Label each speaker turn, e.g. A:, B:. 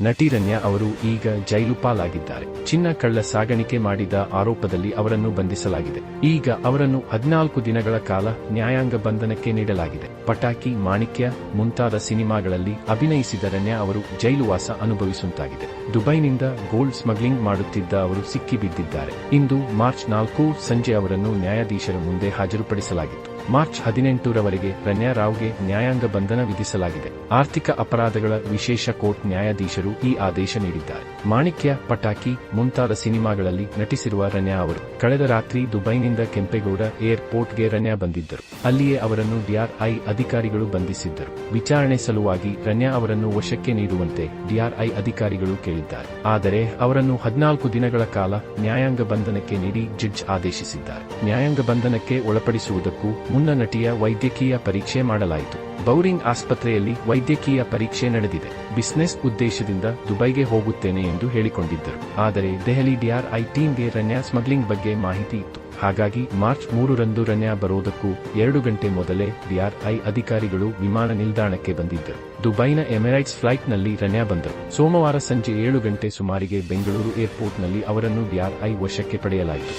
A: ನಟಿ ರನ್ಯಾ ಅವರು ಈಗ ಜೈಲು ಪಾಲಾಗಿದ್ದಾರೆ. ಚಿನ್ನ ಕಳ್ಳ ಸಾಗಾಣಿಕೆ ಮಾಡಿದ ಆರೋಪದಲ್ಲಿ ಅವರನ್ನು ಬಂಧಿಸಲಾಗಿದೆ. ಈಗ ಅವರನ್ನು 14 ದಿನಗಳ ಕಾಲ ನ್ಯಾಯಾಂಗ ಬಂಧನಕ್ಕೆ ನೀಡಲಾಗಿದೆ. ಪಟಾಕಿ, ಮಾಣಿಕ್ಯ ಮುಂತಾದ ಸಿನಿಮಾಗಳಲ್ಲಿ ಅಭಿನಯಿಸಿದ ರನ್ಯಾ ಅವರು ಜೈಲುವಾಸ ಅನುಭವಿಸುವಂತಾಗಿದೆ. ದುಬೈನಿಂದ ಗೋಲ್ಡ್ ಸ್ಮಗ್ಲಿಂಗ್ ಮಾಡುತ್ತಿದ್ದ ಅವರು ಸಿಕ್ಕಿಬಿದ್ದಿದ್ದಾರೆ. ಇಂದು ಮಾರ್ಚ್ 4 ಸಂಜೆ ಅವರನ್ನು ನ್ಯಾಯಾಧೀಶರ ಮುಂದೆ ಹಾಜರುಪಡಿಸಲಾಗಿತ್ತು. ಮಾರ್ಚ್ 18ರವರೆಗೆ ರನ್ಯಾ ರಾವ್ಗೆ ನ್ಯಾಯಾಂಗ ಬಂಧನ ವಿಧಿಸಲಾಗಿದೆ. ಆರ್ಥಿಕ ಅಪರಾಧಗಳ ವಿಶೇಷ ಕೋರ್ಟ್ ನ್ಯಾಯಾಧೀಶರು ಈ ಆದೇಶ ನೀಡಿದ್ದಾರೆ. ಮಾಣಿಕ್ಯ, ಪಟಾಕಿ ಮುಂತಾದ ಸಿನಿಮಾಗಳಲ್ಲಿ ನಟಿಸಿರುವ ರನ್ಯಾ ಅವರು ಕಳೆದ ರಾತ್ರಿ ದುಬೈನಿಂದ ಕೆಂಪೇಗೌಡ ಏರ್ಪೋರ್ಟ್ಗೆ ರನ್ಯಾ ಬಂದಿದ್ದರು. ಅಲ್ಲಿಯೇ ಅವರನ್ನು ಡಿಆರ್ಐ ಅಧಿಕಾರಿಗಳು ಬಂಧಿಸಿದ್ದರು. ವಿಚಾರಣೆ ಸಲುವಾಗಿ ರನ್ಯಾ ಅವರನ್ನು ವಶಕ್ಕೆ ನೀಡುವಂತೆ ಡಿಆರ್ಐ ಅಧಿಕಾರಿಗಳು ಕೇಳಿದ್ದಾರೆ. ಆದರೆ ಅವರನ್ನು 14 ದಿನಗಳ ಕಾಲ ನ್ಯಾಯಾಂಗ ಬಂಧನಕ್ಕೆ ನೀಡಿ ಜಡ್ಜ್ ಆದೇಶಿಸಿದ್ದಾರೆ. ನ್ಯಾಯಾಂಗ ಬಂಧನಕ್ಕೆ ಒಳಪಡಿಸುವುದಕ್ಕೂ ಮುನ್ನ ನಟಿಯ ವೈದ್ಯಕೀಯ ಪರೀಕ್ಷೆ ಮಾಡಲಾಯಿತು. ಬೌರಿಂಗ್ ಆಸ್ಪತ್ರೆಯಲ್ಲಿ ವೈದ್ಯಕೀಯ ಪರೀಕ್ಷೆ ನಡೆದಿದೆ. ಬಿಸಿನೆಸ್ ಉದ್ದೇಶದಿಂದ ದುಬೈಗೆ ಹೋಗುತ್ತೇನೆ ಎಂದು ಹೇಳಿಕೊಂಡಿದ್ದರು. ಆದರೆ ದೆಹಲಿ ಡಿಆರ್ಐ ಟೀಮ್ಗೆ ರನ್ಯಾ ಸ್ಮಗ್ಲಿಂಗ್ ಬಗ್ಗೆ ಮಾಹಿತಿ ಇತ್ತು. ಹಾಗಾಗಿ ಮಾರ್ಚ್ 3ರಂದು ರನ್ಯಾ ಬರೋದಕ್ಕೂ 2 ಗಂಟೆ ಮೊದಲೇ ಡಿಆರ್ಐ ಅಧಿಕಾರಿಗಳು ವಿಮಾನ ನಿಲ್ದಾಣಕ್ಕೆ ಬಂದಿದ್ದರು. ದುಬೈನ ಎಮಿರೇಟ್ಸ್ ಫ್ಲೈಟ್ನಲ್ಲಿ ರನ್ಯಾ ಬಂದರು. ಸೋಮವಾರ ಸಂಜೆ 7 ಗಂಟೆ ಸುಮಾರಿಗೆ ಬೆಂಗಳೂರು ಏರ್ಪೋರ್ಟ್ನಲ್ಲಿ ಅವರನ್ನು ಡಿಆರ್ಐ ವಶಕ್ಕೆ ಪಡೆಯಲಾಯಿತು.